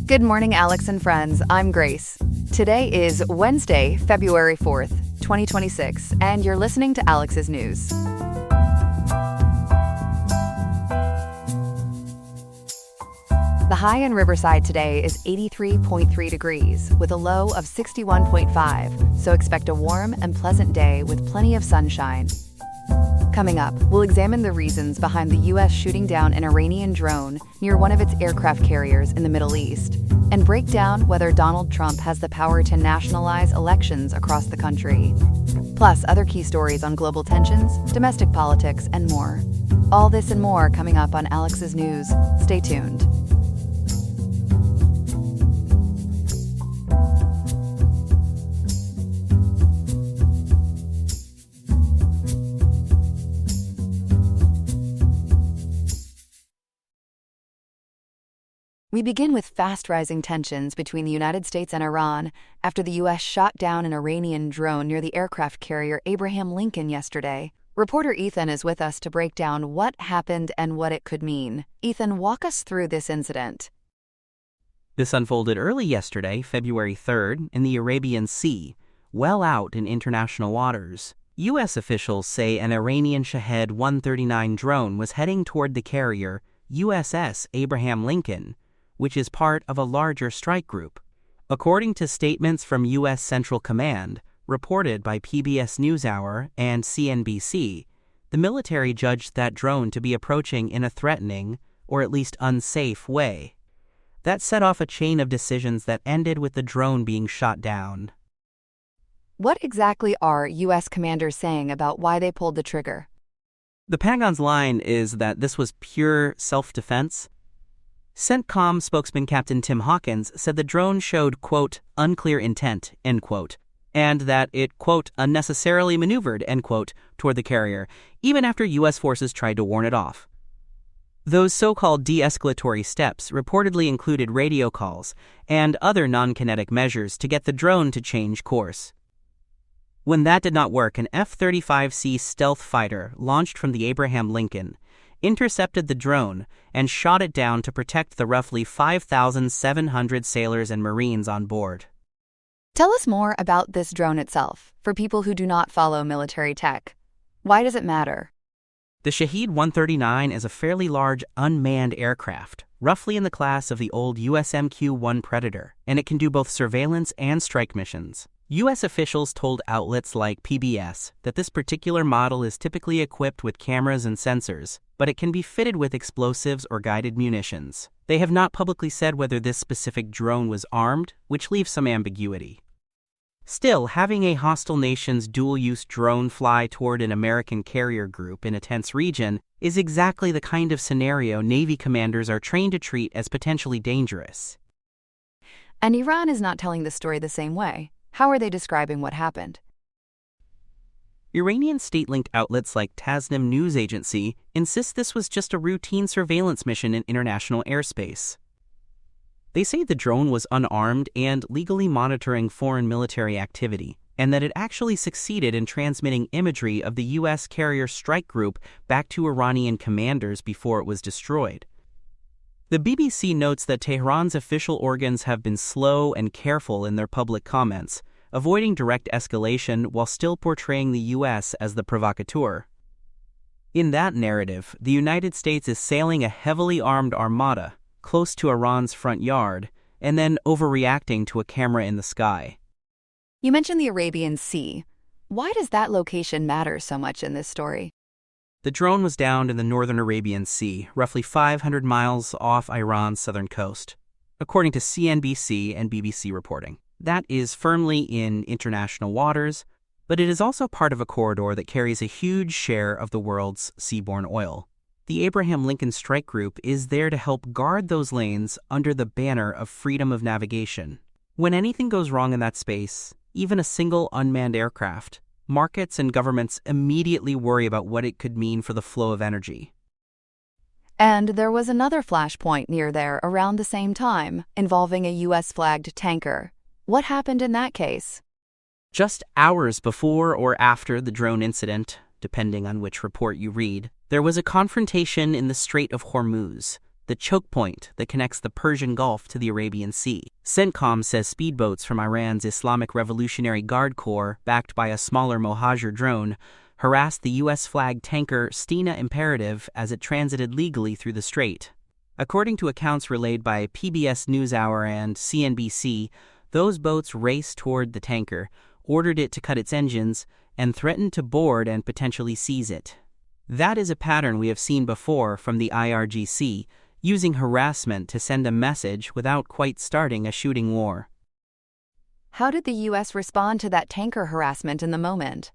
Good morning, Alex and friends. I'm Grace. Today is Wednesday, February 4th, 2026, and you're listening to Alex's News. The high in Riverside today is 83.3 degrees, with a low of 61.5, so expect a warm and pleasant day with plenty of sunshine. Coming up, we'll examine the reasons behind the U.S. shooting down an Iranian drone near one of its aircraft carriers in the Middle East, and break down whether Donald Trump has the power to nationalize elections across the country. Plus, other key stories on global tensions, domestic politics, and more. All this and more coming up on Alex's News. Stay tuned. We begin with fast-rising tensions between the United States and Iran after the U.S. shot down an Iranian drone near the aircraft carrier Abraham Lincoln yesterday. Reporter Ethan is with us to break down what happened and what it could mean. Ethan, walk us through this incident. This unfolded early yesterday, February 3rd, in the Arabian Sea, well out in international waters. U.S. officials say an Iranian Shahed 139 drone was heading toward the carrier USS Abraham Lincoln, which is part of a larger strike group. According to statements from U.S. Central Command, reported by PBS NewsHour and CNBC, the military judged that drone to be approaching in a threatening, or at least unsafe, way. That set off a chain of decisions that ended with the drone being shot down. What exactly are U.S. commanders saying about why they pulled the trigger? The Pentagon's line is that this was pure self-defense. CENTCOM spokesman Captain Tim Hawkins said the drone showed, quote, unclear intent, end quote, and that it, quote, unnecessarily maneuvered, end quote, toward the carrier, even after U.S. forces tried to warn it off. Those so-called de-escalatory steps reportedly included radio calls and other non-kinetic measures to get the drone to change course. When that did not work, an F-35C stealth fighter launched from the Abraham Lincoln intercepted the drone and shot it down to protect the roughly 5,700 sailors and Marines on board. Tell us more about this drone itself, for people who do not follow military tech. Why does it matter? The Shahed 139 is a fairly large unmanned aircraft, roughly in the class of the old USMQ-1 Predator, and it can do both surveillance and strike missions. U.S. officials told outlets like PBS that this particular model is typically equipped with cameras and sensors, but it can be fitted with explosives or guided munitions. They have not publicly said whether this specific drone was armed, which leaves some ambiguity. Still, having a hostile nation's dual-use drone fly toward an American carrier group in a tense region is exactly the kind of scenario Navy commanders are trained to treat as potentially dangerous. And Iran is not telling the story the same way. How are they describing what happened? Iranian state-linked outlets like Tasnim News Agency insist this was just a routine surveillance mission in international airspace. They say the drone was unarmed and legally monitoring foreign military activity, and that it actually succeeded in transmitting imagery of the U.S. carrier strike group back to Iranian commanders before it was destroyed. The BBC notes that Tehran's official organs have been slow and careful in their public comments, avoiding direct escalation while still portraying the U.S. as the provocateur. In that narrative, the United States is sailing a heavily armed armada close to Iran's front yard and then overreacting to a camera in the sky. You mentioned the Arabian Sea. Why does that location matter so much in this story? The drone was downed in the northern Arabian Sea, roughly 500 miles off Iran's southern coast, according to CNBC and BBC reporting. That is firmly in international waters, but it is also part of a corridor that carries a huge share of the world's seaborne oil. The Abraham Lincoln Strike Group is there to help guard those lanes under the banner of freedom of navigation. When anything goes wrong in that space, even a single unmanned aircraft, markets and governments immediately worry about what it could mean for the flow of energy. And there was another flashpoint near there around the same time, involving a U.S.-flagged tanker. What happened in that case? Just hours before or after the drone incident, depending on which report you read, there was a confrontation in the Strait of Hormuz, the choke point that connects the Persian Gulf to the Arabian Sea. CENTCOM says speedboats from Iran's Islamic Revolutionary Guard Corps, backed by a smaller Mohajer drone, harassed the U.S.-flagged tanker Stena Imperative as it transited legally through the strait. According to accounts relayed by PBS NewsHour and CNBC, those boats raced toward the tanker, ordered it to cut its engines, and threatened to board and potentially seize it. That is a pattern we have seen before from the IRGC, using harassment to send a message without quite starting a shooting war. How did the U.S. respond to that tanker harassment in the moment?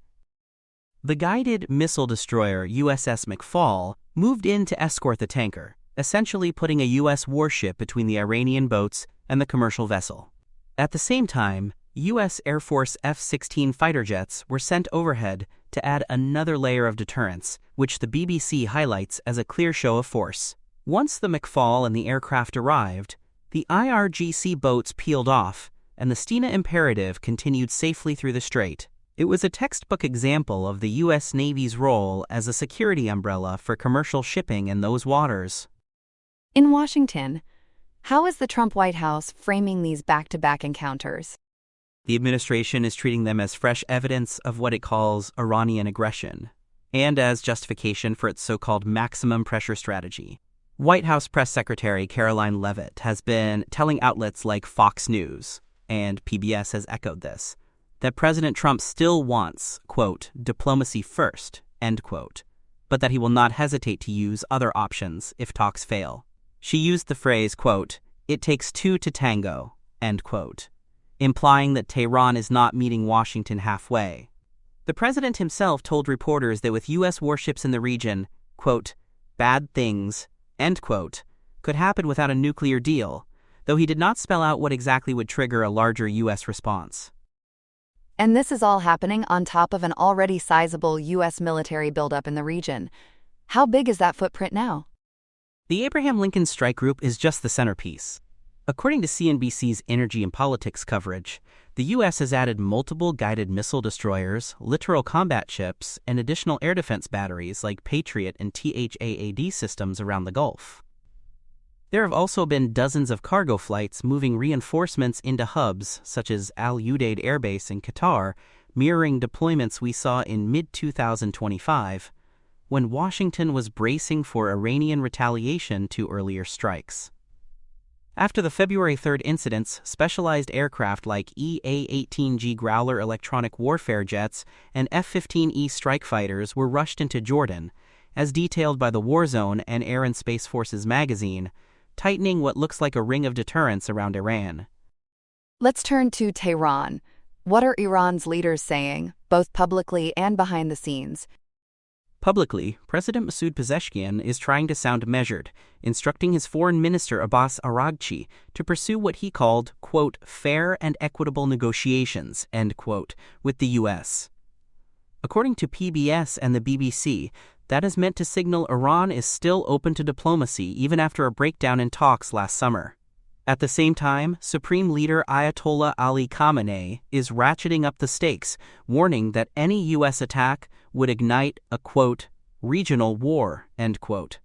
The guided missile destroyer USS McFall moved in to escort the tanker, essentially putting a U.S. warship between the Iranian boats and the commercial vessel. At the same time, U.S. Air Force F-16 fighter jets were sent overhead to add another layer of deterrence, which the BBC highlights as a clear show of force. Once the McFall and the aircraft arrived, the IRGC boats peeled off, and the Stena Imperative continued safely through the strait. It was a textbook example of the U.S. Navy's role as a security umbrella for commercial shipping in those waters. In Washington, how is the Trump White House framing these back-to-back encounters? The administration is treating them as fresh evidence of what it calls Iranian aggression, and as justification for its so-called maximum pressure strategy. White House Press Secretary Caroline Leavitt has been telling outlets like Fox News, and PBS has echoed this, that President Trump still wants, quote, diplomacy first, end quote, but that he will not hesitate to use other options if talks fail. She used the phrase, quote, it takes two to tango, end quote, implying that Tehran is not meeting Washington halfway. The president himself told reporters that with U.S. warships in the region, quote, bad things, end quote, could happen without a nuclear deal, though he did not spell out what exactly would trigger a larger U.S. response. And this is all happening on top of an already sizable U.S. military buildup in the region. How big is that footprint now? The Abraham Lincoln Strike Group is just the centerpiece. According to CNBC's Energy and Politics coverage, the U.S. has added multiple guided missile destroyers, littoral combat ships, and additional air defense batteries like Patriot and THAAD systems around the Gulf. There have also been dozens of cargo flights moving reinforcements into hubs such as Al Udeid Air Base in Qatar, mirroring deployments we saw in mid-2025, when Washington was bracing for Iranian retaliation to earlier strikes. After the February 3rd incidents, specialized aircraft like EA-18G Growler electronic warfare jets and F-15E strike fighters were rushed into Jordan, as detailed by the Warzone and Air and Space Forces magazine, tightening what looks like a ring of deterrence around Iran. Let's turn to Tehran. What are Iran's leaders saying, both publicly and behind the scenes? Publicly, President Masoud Pezeshkian is trying to sound measured, instructing his foreign minister Abbas Araghchi to pursue what he called, quote, fair and equitable negotiations, end quote, with the U.S. According to PBS and the BBC, that is meant to signal Iran is still open to diplomacy even after a breakdown in talks last summer. At the same time, Supreme Leader Ayatollah Ali Khamenei is ratcheting up the stakes, warning that any U.S. attack would ignite a, quote, regional war, end quote.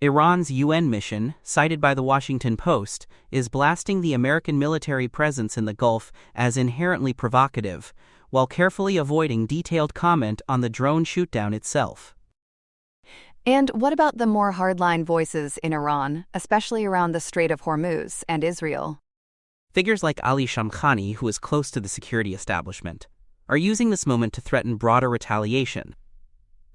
Iran's UN mission, cited by the Washington Post, is blasting the American military presence in the Gulf as inherently provocative, while carefully avoiding detailed comment on the drone shootdown itself. And what about the more hardline voices in Iran, especially around the Strait of Hormuz and Israel? Figures like Ali Shamkhani, who is close to the security establishment, are using this moment to threaten broader retaliation.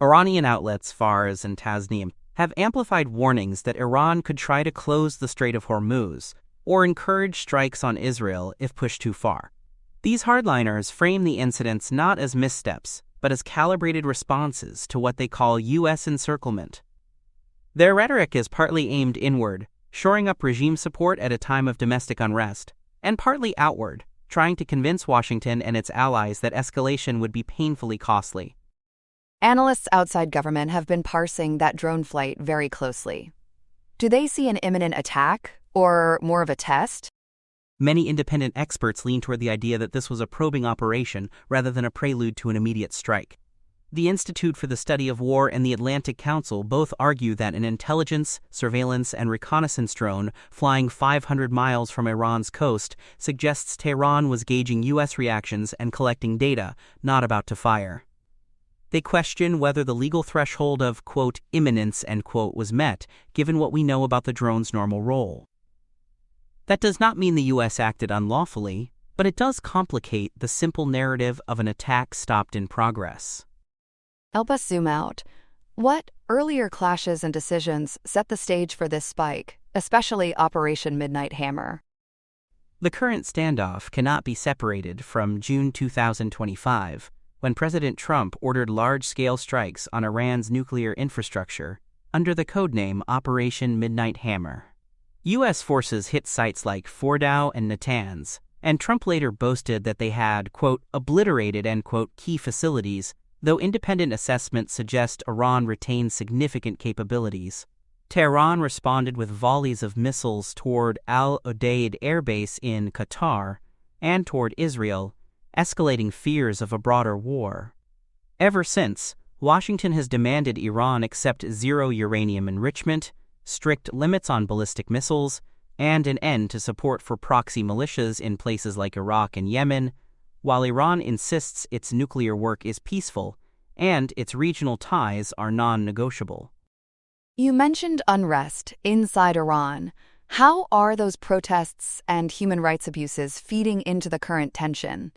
Iranian outlets Fars and Tasnim have amplified warnings that Iran could try to close the Strait of Hormuz or encourage strikes on Israel if pushed too far. These hardliners frame the incidents not as missteps, but as calibrated responses to what they call U.S. encirclement. Their rhetoric is partly aimed inward, shoring up regime support at a time of domestic unrest, and partly outward, trying to convince Washington and its allies that escalation would be painfully costly. Analysts outside government have been parsing that drone flight very closely. Do they see an imminent attack, or more of a test? Many independent experts lean toward the idea that this was a probing operation rather than a prelude to an immediate strike. The Institute for the Study of War and the Atlantic Council both argue that an intelligence, surveillance, and reconnaissance drone flying 500 miles from Iran's coast suggests Tehran was gauging U.S. reactions and collecting data, not about to fire. They question whether the legal threshold of, quote, imminence, end quote, was met, given what we know about the drone's normal role. That does not mean the U.S. acted unlawfully, but it does complicate the simple narrative of an attack stopped in progress. Help us zoom out. What earlier clashes and decisions set the stage for this spike, especially Operation Midnight Hammer? The current standoff cannot be separated from June 2025, when President Trump ordered large-scale strikes on Iran's nuclear infrastructure under the codename Operation Midnight Hammer. U.S. forces hit sites like Fordow and Natanz, and Trump later boasted that they had, quote, obliterated, end quote, key facilities, though independent assessments suggest Iran retained significant capabilities. Tehran responded with volleys of missiles toward Al Udeid Air Base in Qatar and toward Israel, escalating fears of a broader war. Ever since, Washington has demanded Iran accept zero uranium enrichment, strict limits on ballistic missiles, and an end to support for proxy militias in places like Iraq and Yemen, while Iran insists its nuclear work is peaceful and its regional ties are non-negotiable. You mentioned unrest inside Iran. How are those protests and human rights abuses feeding into the current tension?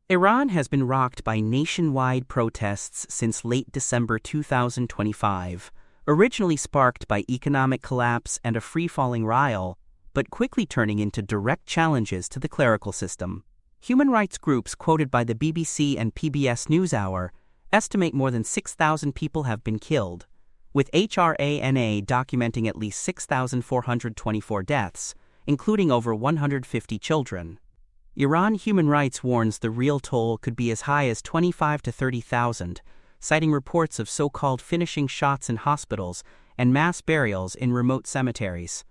Iran has been rocked by nationwide protests since late December 2025, originally sparked by economic collapse and a free-falling rial, but quickly turning into direct challenges to the clerical system. Human rights groups quoted by the BBC and PBS NewsHour estimate more than 6,000 people have been killed, with HRANA documenting at least 6,424 deaths, including over 150 children. Iran Human Rights warns the real toll could be as high as 25 to 30,000, citing reports of so-called finishing shots in hospitals and mass burials in remote cemeteries.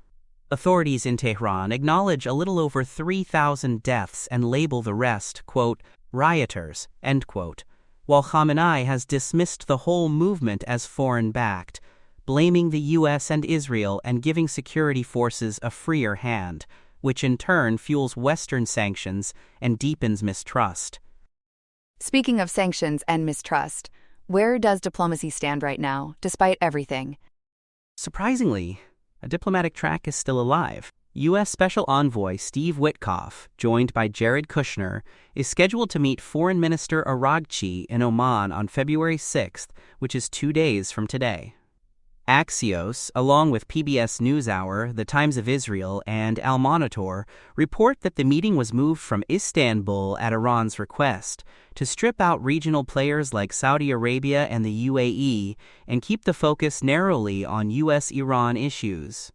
Authorities in Tehran acknowledge a little over 3,000 deaths and label the rest, quote, rioters, end quote, while Khamenei has dismissed the whole movement as foreign-backed, blaming the U.S. and Israel and giving security forces a freer hand, which in turn fuels Western sanctions and deepens mistrust. Speaking of sanctions and mistrust, where does diplomacy stand right now, despite everything? Surprisingly, a diplomatic track is still alive. U.S. Special Envoy Steve Witkoff, joined by Jared Kushner, is scheduled to meet Foreign Minister Araghchi in Oman on February 6th, which is 2 days from today. Axios, along with PBS NewsHour, The Times of Israel, and Al Monitor, report that the meeting was moved from Istanbul at Iran's request to strip out regional players like Saudi Arabia and the UAE and keep the focus narrowly on U.S.-Iran issues.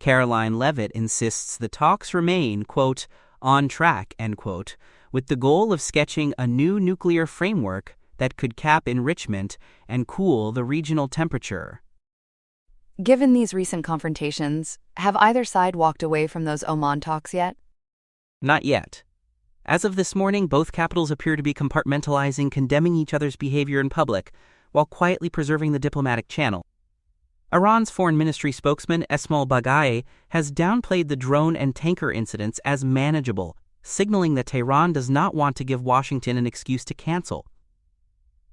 Caroline Levitt insists the talks remain, quote, on track, end quote, with the goal of sketching a new nuclear framework that could cap enrichment and cool the regional temperature. Given these recent confrontations, have either side walked away from those Oman talks yet? Not yet. As of this morning, both capitals appear to be compartmentalizing, condemning each other's behavior in public, while quietly preserving the diplomatic channel. Iran's foreign ministry spokesman Esmail Baghaei has downplayed the drone and tanker incidents as manageable, signaling that Tehran does not want to give Washington an excuse to cancel.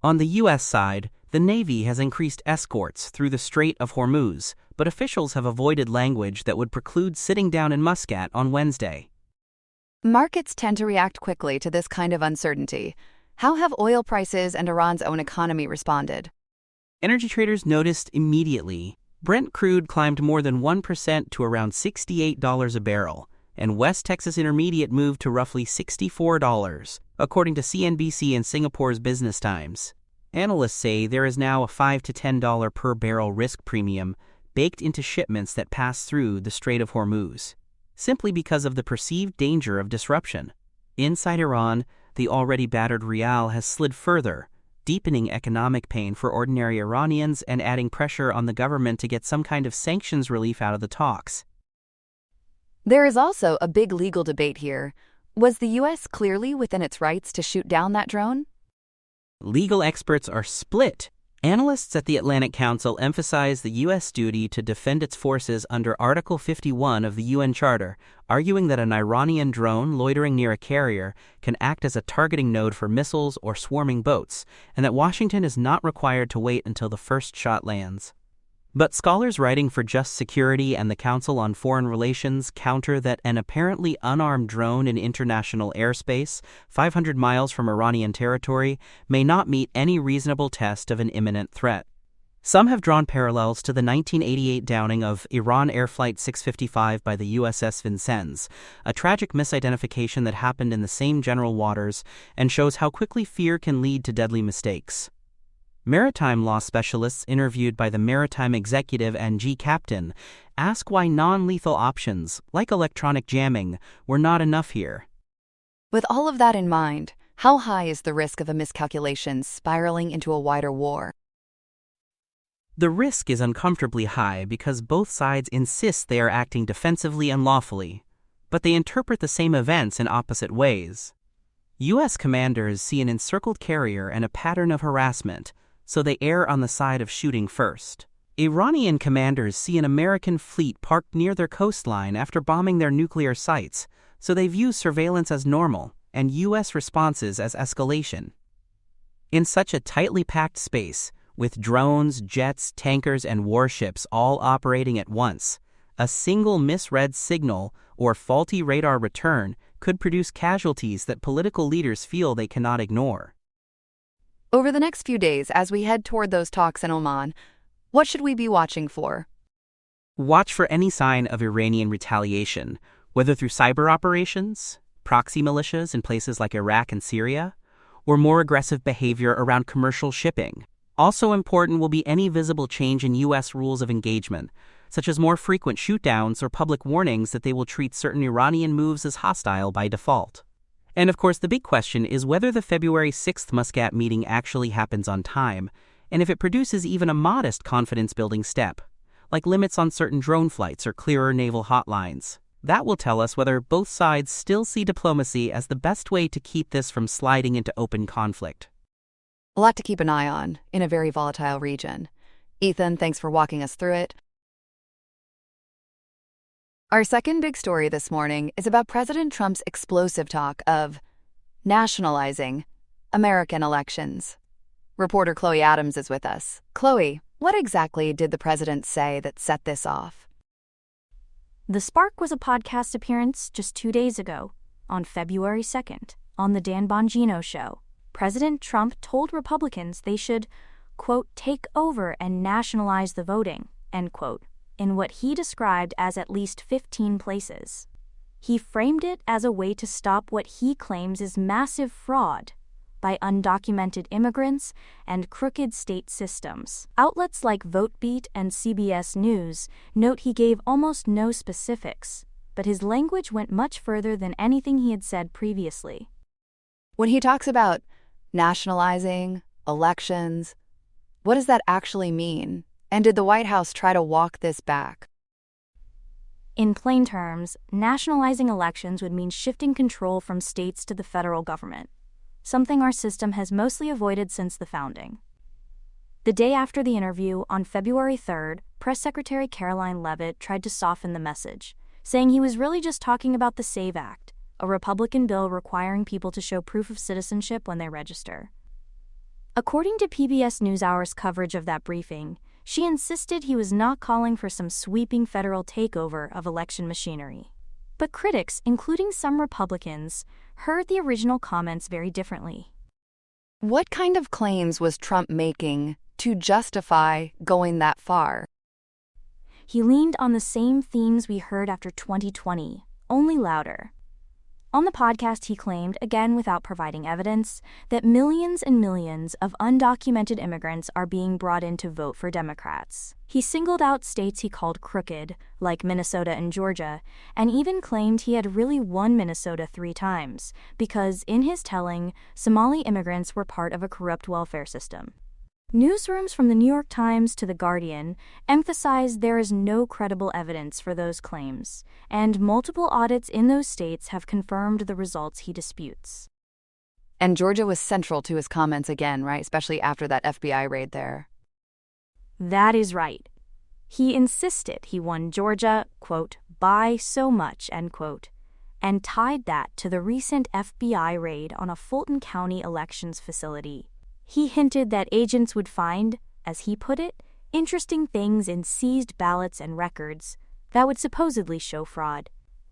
On the U.S. side, the Navy has increased escorts through the Strait of Hormuz, but officials have avoided language that would preclude sitting down in Muscat on Wednesday. Markets tend to react quickly to this kind of uncertainty. How have oil prices and Iran's own economy responded? Energy traders noticed immediately. Brent crude climbed more than 1% to around $68 a barrel, and West Texas Intermediate moved to roughly $64, according to CNBC and Singapore's Business Times. Analysts say there is now a $5 to $10 per barrel risk premium baked into shipments that pass through the Strait of Hormuz, simply because of the perceived danger of disruption. Inside Iran, the already battered rial has slid further, deepening economic pain for ordinary Iranians and adding pressure on the government to get some kind of sanctions relief out of the talks. There is also a big legal debate here. Was the U.S. clearly within its rights to shoot down that drone? Legal experts are split. Analysts at the Atlantic Council emphasize the U.S. duty to defend its forces under Article 51 of the UN Charter, arguing that an Iranian drone loitering near a carrier can act as a targeting node for missiles or swarming boats, and that Washington is not required to wait until the first shot lands. But scholars writing for Just Security and the Council on Foreign Relations counter that an apparently unarmed drone in international airspace, 500 miles from Iranian territory, may not meet any reasonable test of an imminent threat. Some have drawn parallels to the 1988 downing of Iran Air Flight 655 by the USS Vincennes, a tragic misidentification that happened in the same general waters and shows how quickly fear can lead to deadly mistakes. Maritime law specialists interviewed by the Maritime Executive and G Captain ask why non-lethal options, like electronic jamming, were not enough here. With all of that in mind, how high is the risk of a miscalculation spiraling into a wider war? The risk is uncomfortably high because both sides insist they are acting defensively and lawfully, but they interpret the same events in opposite ways. U.S. commanders see an encircled carrier and a pattern of harassment, so they err on the side of shooting first. Iranian commanders see an American fleet parked near their coastline after bombing their nuclear sites, so they view surveillance as normal and U.S. responses as escalation. In such a tightly packed space, with drones, jets, tankers, and warships all operating at once, a single misread signal or faulty radar return could produce casualties that political leaders feel they cannot ignore. Over the next few days, as we head toward those talks in Oman, what should we be watching for? Watch for any sign of Iranian retaliation, whether through cyber operations, proxy militias in places like Iraq and Syria, or more aggressive behavior around commercial shipping. Also important will be any visible change in U.S. rules of engagement, such as more frequent shootdowns or public warnings that they will treat certain Iranian moves as hostile by default. And of course, the big question is whether the February 6th Muscat meeting actually happens on time, and if it produces even a modest confidence-building step, like limits on certain drone flights or clearer naval hotlines. That will tell us whether both sides still see diplomacy as the best way to keep this from sliding into open conflict. A lot to keep an eye on in a very volatile region. Ethan, thanks for walking us through it. Our second big story this morning is about President Trump's explosive talk of nationalizing American elections. Reporter Chloe Adams is with us. Chloe, what exactly did the president say that set this off? The spark was a podcast appearance just 2 days ago, on February 2nd, on the Dan Bongino Show. President Trump told Republicans they should, quote, take over and nationalize the voting, end quote, in what he described as at least 15 places. He framed it as a way to stop what he claims is massive fraud by undocumented immigrants and crooked state systems. Outlets like VoteBeat and CBS News note he gave almost no specifics, but his language went much further than anything he had said previously. When he talks about nationalizing elections, what does that actually mean? And did the White House try to walk this back? In plain terms, nationalizing elections would mean shifting control from states to the federal government, something our system has mostly avoided since the founding. The day after the interview, on February 3rd, Press Secretary Caroline Leavitt tried to soften the message, saying he was really just talking about the SAVE Act, a Republican bill requiring people to show proof of citizenship when they register. According to PBS NewsHour's coverage of that briefing, she insisted he was not calling for some sweeping federal takeover of election machinery. But critics, including some Republicans, heard the original comments very differently. What kind of claims was Trump making to justify going that far? He leaned on the same themes we heard after 2020, only louder. On the podcast, he claimed, again without providing evidence, that millions and millions of undocumented immigrants are being brought in to vote for Democrats. He singled out states he called crooked, like Minnesota and Georgia, and even claimed he had really won Minnesota 3 times, because, in his telling, Somali immigrants were part of a corrupt welfare system. Newsrooms from the New York Times to The Guardian emphasize there is no credible evidence for those claims, and multiple audits in those states have confirmed the results he disputes. And Georgia was central to his comments again, right? Especially after that FBI raid there. That is right. He insisted he won Georgia, quote, by so much, end quote, and tied that to the recent FBI raid on a Fulton County elections facility. He hinted that agents would find, as he put it, interesting things in seized ballots and records that would supposedly show fraud.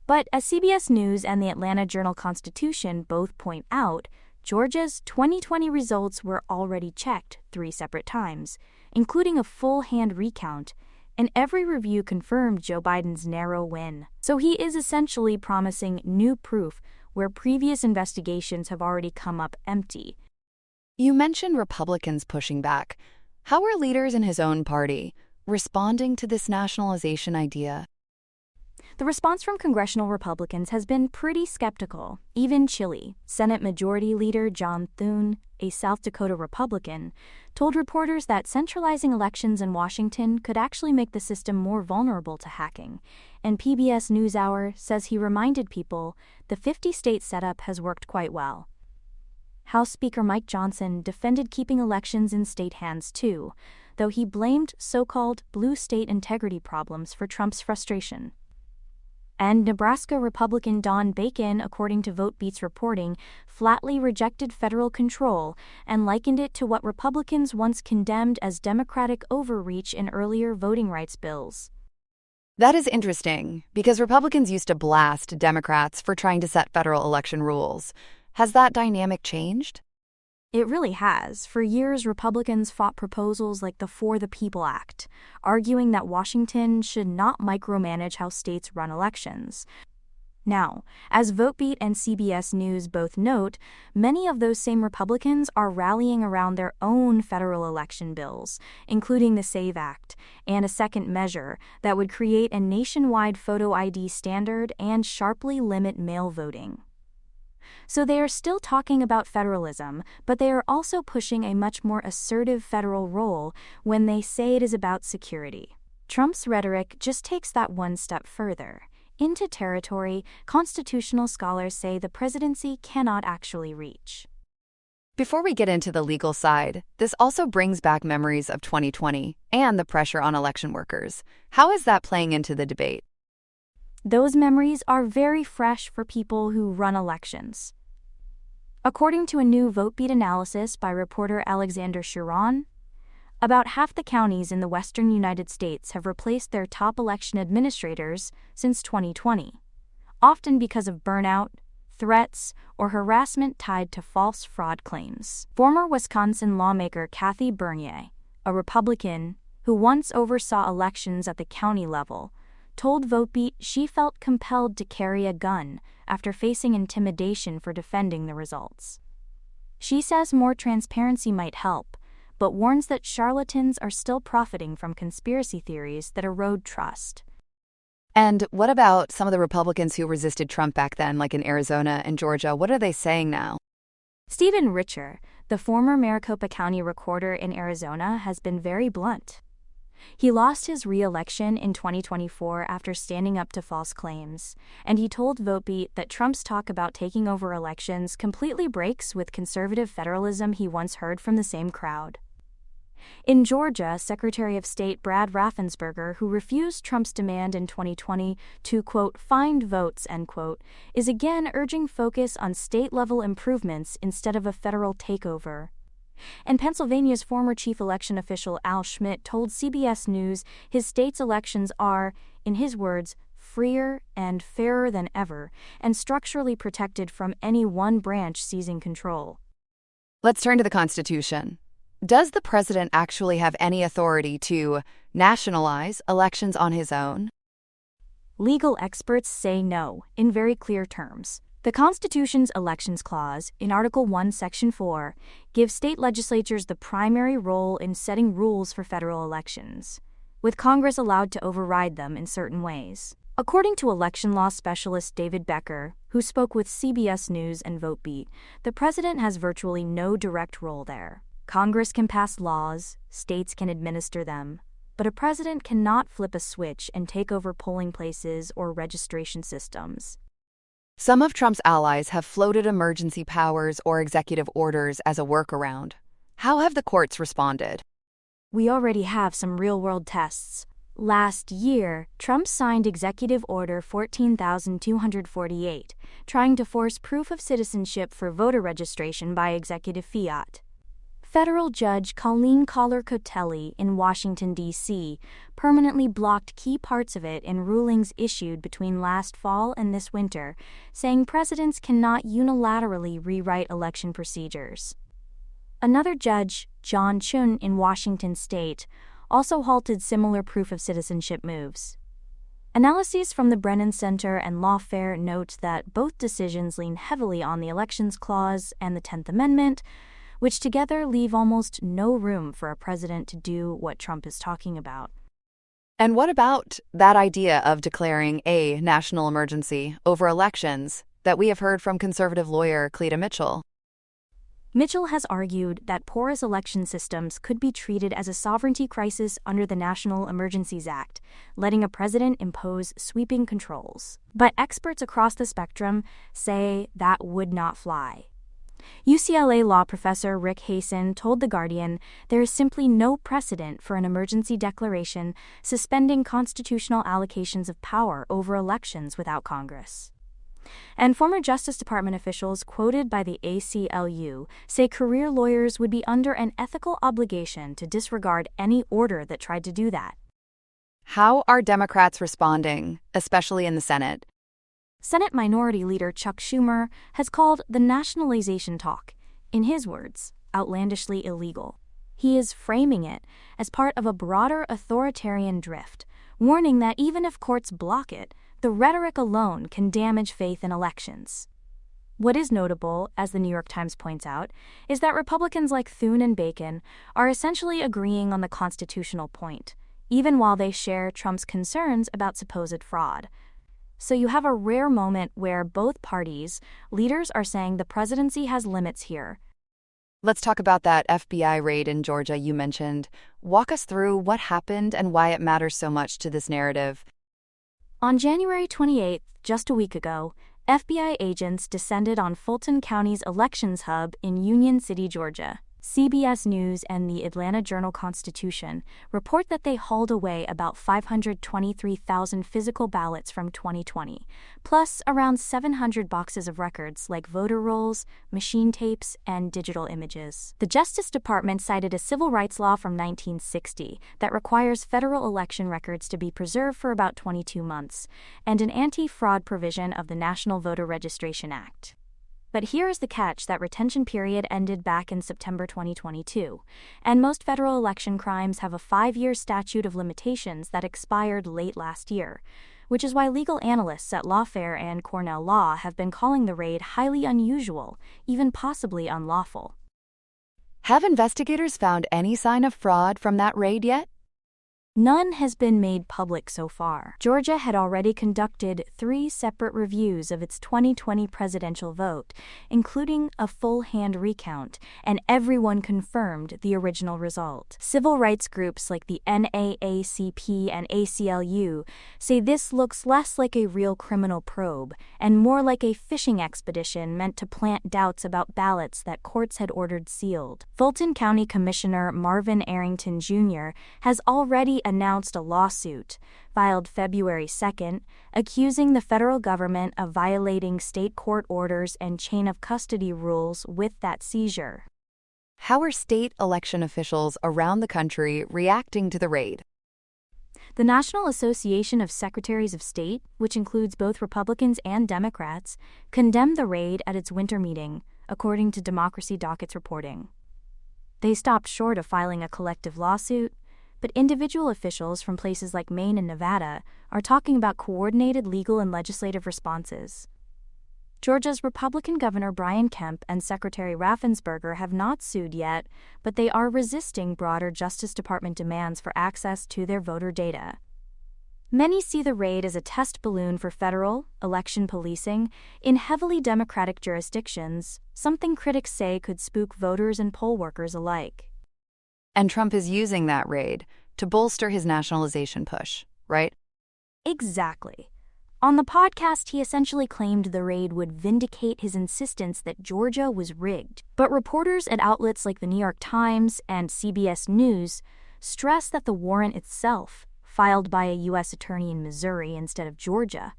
But as CBS News and the Atlanta Journal-Constitution both point out, Georgia's 2020 results were already checked 3 separate times, including a full-hand recount, and every review confirmed Joe Biden's narrow win. So he is essentially promising new proof where previous investigations have already come up empty. You mentioned Republicans pushing back. How are leaders in his own party responding to this nationalization idea? The response from congressional Republicans has been pretty skeptical, even chilly. Senate Majority Leader John Thune, a South Dakota Republican, told reporters that centralizing elections in Washington could actually make the system more vulnerable to hacking. And PBS NewsHour says he reminded people the 50-state setup has worked quite well. House Speaker Mike Johnson defended keeping elections in state hands too, though he blamed so-called blue state integrity problems for Trump's frustration. And Nebraska Republican Don Bacon, according to VoteBeat's reporting, flatly rejected federal control and likened it to what Republicans once condemned as Democratic overreach in earlier voting rights bills. That is interesting, because Republicans used to blast Democrats for trying to set federal election rules. Has that dynamic changed? It really has. For years, Republicans fought proposals like the For the People Act, arguing that Washington should not micromanage how states run elections. Now, as VoteBeat and CBS News both note, many of those same Republicans are rallying around their own federal election bills, including the SAVE Act, and a second measure that would create a nationwide photo ID standard and sharply limit mail voting. So they are still talking about federalism, but they are also pushing a much more assertive federal role when they say it is about security. Trump's rhetoric just takes that one step further, into territory constitutional scholars say the presidency cannot actually reach. Before we get into the legal side, this also brings back memories of 2020 and the pressure on election workers. How is that playing into the debate? Those memories are very fresh for people who run elections. According to a new VoteBeat analysis by reporter Alexander Chiron, about half the counties in the western United States have replaced their top election administrators since 2020, often because of burnout, threats, or harassment tied to false fraud claims. Former Wisconsin lawmaker Kathy Bernier, a Republican who once oversaw elections at the county level, told VoteBeat she felt compelled to carry a gun after facing intimidation for defending the results. She says more transparency might help, but warns that charlatans are still profiting from conspiracy theories that erode trust. And what about some of the Republicans who resisted Trump back then, like in Arizona and Georgia? What are they saying now? Stephen Richer, the former Maricopa County recorder in Arizona, has been very blunt. He lost his re-election in 2024 after standing up to false claims, and he told VoteBeat that Trump's talk about taking over elections completely breaks with conservative federalism he once heard from the same crowd. In Georgia, Secretary of State Brad Raffensperger, who refused Trump's demand in 2020 to, quote, find votes, end quote, is again urging focus on state-level improvements instead of a federal takeover. And Pennsylvania's former chief election official Al Schmidt told CBS News his state's elections are, in his words, freer and fairer than ever, and structurally protected from any one branch seizing control. Let's turn to the Constitution. Does the president actually have any authority to nationalize elections on his own? Legal experts say no, in very clear terms. The Constitution's Elections Clause, in Article 1, Section 4, gives state legislatures the primary role in setting rules for federal elections, with Congress allowed to override them in certain ways. According to election law specialist David Becker, who spoke with CBS News and VoteBeat, the president has virtually no direct role there. Congress can pass laws, states can administer them, but a president cannot flip a switch and take over polling places or registration systems. Some of Trump's allies have floated emergency powers or executive orders as a workaround. How have the courts responded? We already have some real-world tests. Last year, Trump signed Executive Order 14,248, trying to force proof of citizenship for voter registration by executive fiat. Federal Judge Colleen Collar-Cotelli in Washington, D.C., permanently blocked key parts of it in rulings issued between last fall and this winter, saying presidents cannot unilaterally rewrite election procedures. Another judge, John Chun in Washington state, also halted similar proof of citizenship moves. Analyses from the Brennan Center and Lawfare note that both decisions lean heavily on the Elections Clause and the 10th Amendment, which together leave almost no room for a president to do what Trump is talking about. And what about that idea of declaring a national emergency over elections that we have heard from conservative lawyer Cleta Mitchell? Mitchell has argued that porous election systems could be treated as a sovereignty crisis under the National Emergencies Act, letting a president impose sweeping controls. But experts across the spectrum say that would not fly. UCLA law professor Rick Hasen told The Guardian there is simply no precedent for an emergency declaration suspending constitutional allocations of power over elections without Congress. And former Justice Department officials quoted by the ACLU say career lawyers would be under an ethical obligation to disregard any order that tried to do that. How are Democrats responding, especially in the Senate? Senate Minority Leader Chuck Schumer has called the nationalization talk, in his words, outlandishly illegal. He is framing it as part of a broader authoritarian drift, warning that even if courts block it, the rhetoric alone can damage faith in elections. What is notable, as the New York Times points out, is that Republicans like Thune and Bacon are essentially agreeing on the constitutional point, even while they share Trump's concerns about supposed fraud. So you have a rare moment where both parties' leaders are saying the presidency has limits here. Let's talk about that FBI raid in Georgia you mentioned. Walk us through what happened and why it matters so much to this narrative. On January 28, just a week ago, FBI agents descended on Fulton County's elections hub in Union City, Georgia. CBS News and the Atlanta Journal-Constitution report that they hauled away about 523,000 physical ballots from 2020, plus around 700 boxes of records like voter rolls, machine tapes, and digital images. The Justice Department cited a civil rights law from 1960 that requires federal election records to be preserved for about 22 months, and an anti-fraud provision of the National Voter Registration Act. But here is the catch: that retention period ended back in September 2022, and most federal election crimes have a 5-year statute of limitations that expired late last year, which is why legal analysts at Lawfare and Cornell Law have been calling the raid highly unusual, even possibly unlawful. Have investigators found any sign of fraud from that raid yet? None has been made public so far. Georgia had already conducted 3 separate reviews of its 2020 presidential vote, including a full hand recount, and everyone confirmed the original result. Civil rights groups like the NAACP and ACLU say this looks less like a real criminal probe and more like a fishing expedition meant to plant doubts about ballots that courts had ordered sealed. Fulton County Commissioner Marvin Arrington Jr. has already announced a lawsuit, filed February 2nd, accusing the federal government of violating state court orders and chain of custody rules with that seizure. How are state election officials around the country reacting to the raid? The National Association of Secretaries of State, which includes both Republicans and Democrats, condemned the raid at its winter meeting, according to Democracy Docket's reporting. They stopped short of filing a collective lawsuit, but individual officials from places like Maine and Nevada are talking about coordinated legal and legislative responses. Georgia's Republican Governor Brian Kemp and Secretary Raffensperger have not sued yet, but they are resisting broader Justice Department demands for access to their voter data. Many see the raid as a test balloon for federal election policing in heavily Democratic jurisdictions, something critics say could spook voters and poll workers alike. And Trump is using that raid to bolster his nationalization push, right? Exactly. On the podcast, he essentially claimed the raid would vindicate his insistence that Georgia was rigged. But reporters at outlets like the New York Times and CBS News stress that the warrant itself, filed by a U.S. attorney in Missouri instead of Georgia,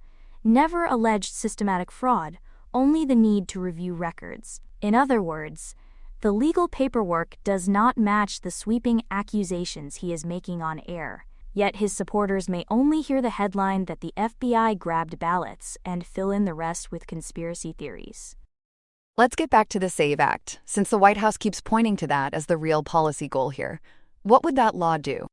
never alleged systematic fraud, only the need to review records. In other words, the legal paperwork does not match the sweeping accusations he is making on air. Yet his supporters may only hear the headline that the FBI grabbed ballots and fill in the rest with conspiracy theories. Let's get back to the SAVE Act, since the White House keeps pointing to that as the real policy goal here. What would that law do?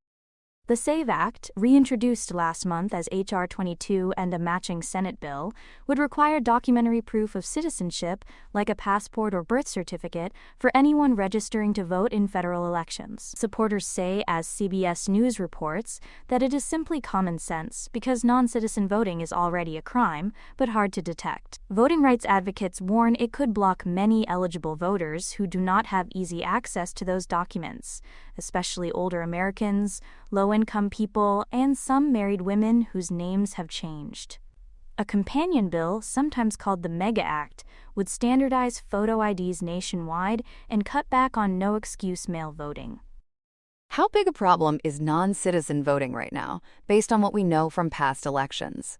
The SAVE Act, reintroduced last month as H.R. 22 and a matching Senate bill, would require documentary proof of citizenship, like a passport or birth certificate, for anyone registering to vote in federal elections. Supporters say, as CBS News reports, that it is simply common sense because non-citizen voting is already a crime, but hard to detect. Voting rights advocates warn it could block many eligible voters who do not have easy access to those documents, especially older Americans, low-income people, and some married women whose names have changed. A companion bill, sometimes called the MEGA Act, would standardize photo IDs nationwide and cut back on no-excuse mail voting. How big a problem is non-citizen voting right now, based on what we know from past elections?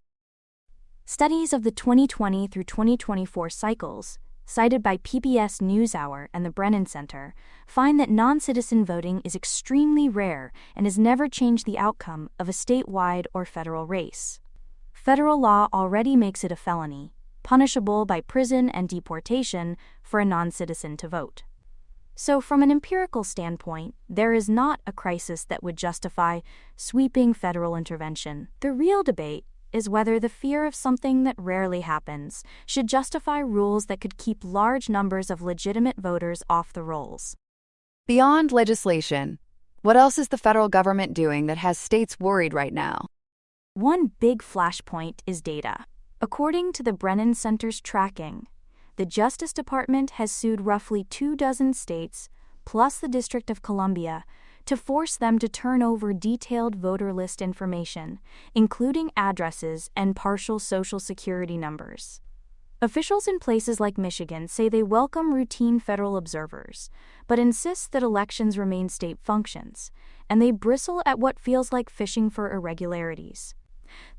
Studies of the 2020 through 2024 cycles, cited by PBS NewsHour and the Brennan Center, find that non-citizen voting is extremely rare and has never changed the outcome of a statewide or federal race. Federal law already makes it a felony, punishable by prison and deportation for a non-citizen to vote. So from an empirical standpoint, there is not a crisis that would justify sweeping federal intervention. The real debate is whether the fear of something that rarely happens should justify rules that could keep large numbers of legitimate voters off the rolls. Beyond legislation, what else is the federal government doing that has states worried right now? One big flashpoint is data. According to the Brennan Center's tracking, the Justice Department has sued roughly 24 states, plus the District of Columbia, to force them to turn over detailed voter list information, including addresses and partial Social Security numbers. Officials in places like Michigan say they welcome routine federal observers, but insist that elections remain state functions, and they bristle at what feels like fishing for irregularities.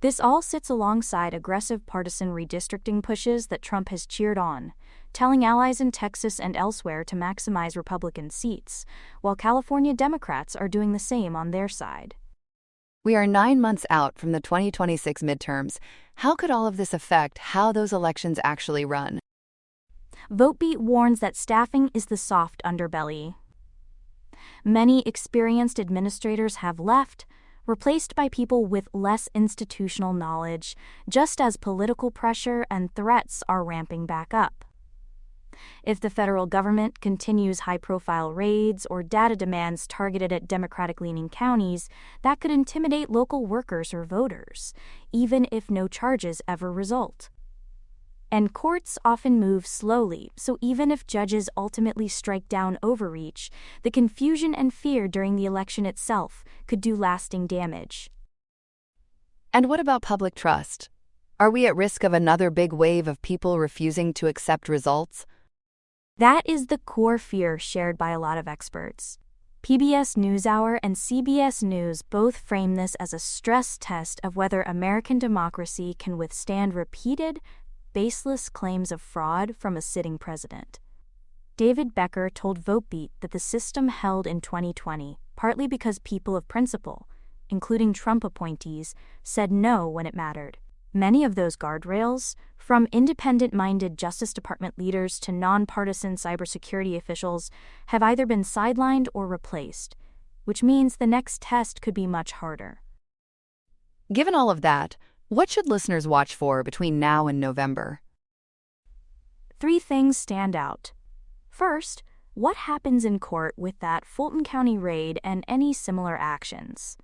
This all sits alongside aggressive partisan redistricting pushes that Trump has cheered on, telling allies in Texas and elsewhere to maximize Republican seats, while California Democrats are doing the same on their side. We are 9 months out from the 2026 midterms. How could all of this affect how those elections actually run? VoteBeat warns that staffing is the soft underbelly. Many experienced administrators have left, replaced by people with less institutional knowledge, just as political pressure and threats are ramping back up. If the federal government continues high-profile raids or data demands targeted at Democratic-leaning counties, that could intimidate local workers or voters, even if no charges ever result. And courts often move slowly, so even if judges ultimately strike down overreach, the confusion and fear during the election itself could do lasting damage. And what about public trust? Are we at risk of another big wave of people refusing to accept results? That is the core fear shared by a lot of experts. PBS NewsHour and CBS News both frame this as a stress test of whether American democracy can withstand repeated, baseless claims of fraud from a sitting president. David Becker told VoteBeat that the system held in 2020, partly because people of principle, including Trump appointees, said no when it mattered. Many of those guardrails, from independent-minded Justice Department leaders to nonpartisan cybersecurity officials, have either been sidelined or replaced, which means the next test could be much harder. Given all of that, what should listeners watch for between now and November? 3 things stand out. First, what happens in court with that Fulton County raid and any similar actions?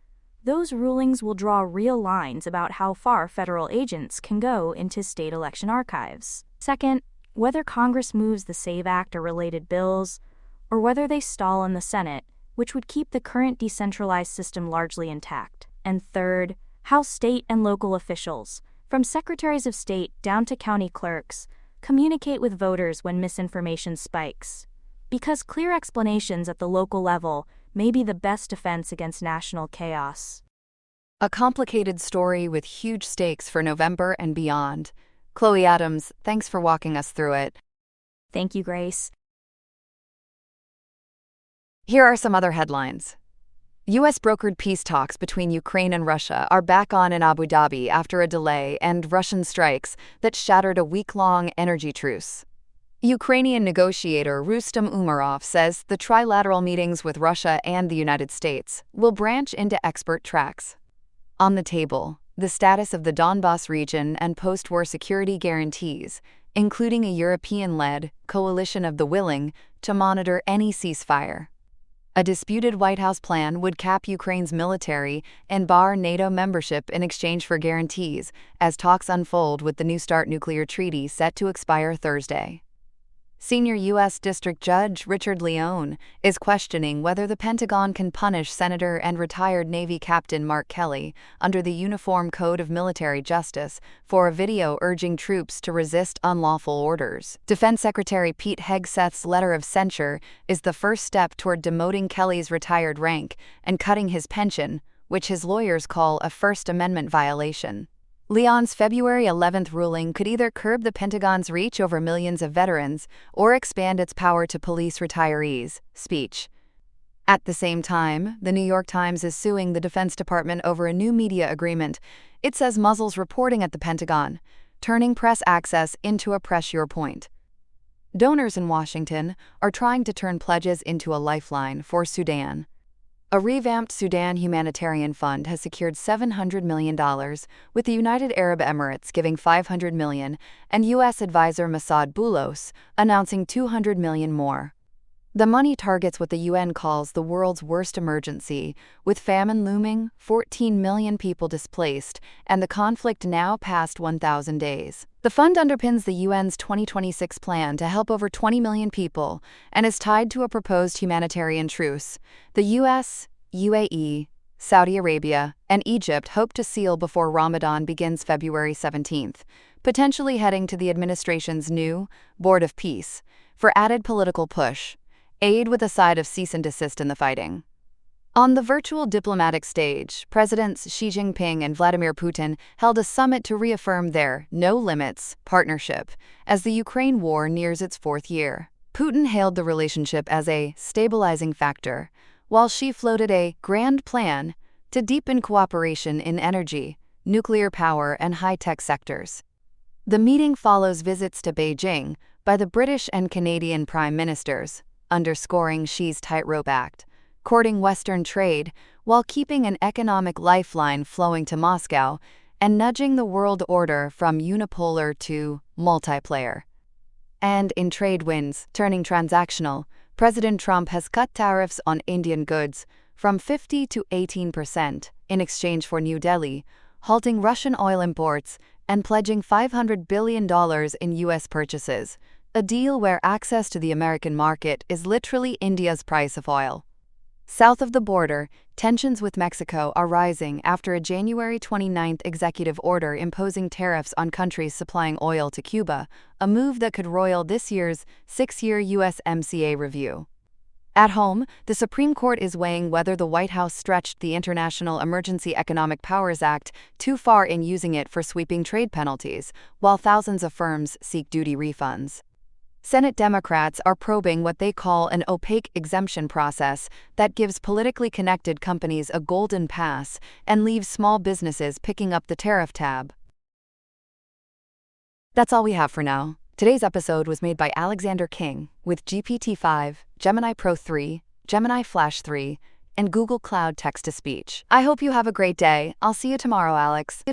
Those rulings will draw real lines about how far federal agents can go into state election archives. Second, whether Congress moves the SAVE Act or related bills, or whether they stall in the Senate, which would keep the current decentralized system largely intact. And third, how state and local officials, from secretaries of state down to county clerks, communicate with voters when misinformation spikes. Because clear explanations at the local level may be the best defense against national chaos. A complicated story with huge stakes for November and beyond. Chloe Adams, thanks for walking us through it. Thank you, Grace. Here are some other headlines. U.S.-brokered peace talks between Ukraine and Russia are back on in Abu Dhabi after a delay and Russian strikes that shattered a week-long energy truce. Ukrainian negotiator Rustem Umerov says the trilateral meetings with Russia and the United States will branch into expert tracks. On the table, the status of the Donbas region and post-war security guarantees, including a European-led coalition of the willing to monitor any ceasefire. A disputed White House plan would cap Ukraine's military and bar NATO membership in exchange for guarantees as talks unfold with the New START nuclear treaty set to expire Thursday. Senior U.S. District Judge Richard Leone is questioning whether the Pentagon can punish Senator and retired Navy Captain Mark Kelly under the Uniform Code of Military Justice for a video urging troops to resist unlawful orders. Defense Secretary Pete Hegseth's letter of censure is the first step toward demoting Kelly's retired rank and cutting his pension, which his lawyers call a First Amendment violation. Leon's February 11th ruling could either curb the Pentagon's reach over millions of veterans or expand its power to police retirees' speech. At the same time, the New York Times is suing the Defense Department over a new media agreement. It says muzzles reporting at the Pentagon, turning press access into a press your point. Donors in Washington are trying to turn pledges into a lifeline for Sudan. A revamped Sudan humanitarian fund has secured $700 million, with the United Arab Emirates giving $500 million and U.S. advisor Massad Boulos announcing $200 million more. The money targets what the UN calls the world's worst emergency, with famine looming, 14 million people displaced, and the conflict now past 1,000 days. The fund underpins the UN's 2026 plan to help over 20 million people and is tied to a proposed humanitarian truce. The US, UAE, Saudi Arabia, and Egypt hope to seal before Ramadan begins February 17th, potentially heading to the administration's new Board of Peace for added political push. Aid with a side of cease and desist in the fighting. On the virtual diplomatic stage, Presidents Xi Jinping and Vladimir Putin held a summit to reaffirm their no-limits partnership as the Ukraine war nears its fourth year. Putin hailed the relationship as a stabilizing factor, while Xi floated a grand plan to deepen cooperation in energy, nuclear power, and high-tech sectors. The meeting follows visits to Beijing by the British and Canadian prime ministers, underscoring Xi's tightrope act, courting Western trade while keeping an economic lifeline flowing to Moscow and nudging the world order from unipolar to multiplayer. And in trade wins turning transactional, President Trump has cut tariffs on Indian goods from 50% to 18% in exchange for New Delhi, halting Russian oil imports and pledging $500 billion in U.S. purchases, a deal where access to the American market is literally India's price of oil. South of the border, tensions with Mexico are rising after a January 29th executive order imposing tariffs on countries supplying oil to Cuba, a move that could roil this year's six-year USMCA review. At home, the Supreme Court is weighing whether the White House stretched the International Emergency Economic Powers Act too far in using it for sweeping trade penalties, while thousands of firms seek duty refunds. Senate Democrats are probing what they call an opaque exemption process that gives politically connected companies a golden pass and leaves small businesses picking up the tariff tab. That's all we have for now. Today's episode was made by Alexander King with GPT-5, Gemini Pro 3, Gemini Flash 3, and Google Cloud Text-to-Speech. I hope you have a great day. I'll see you tomorrow, Alex.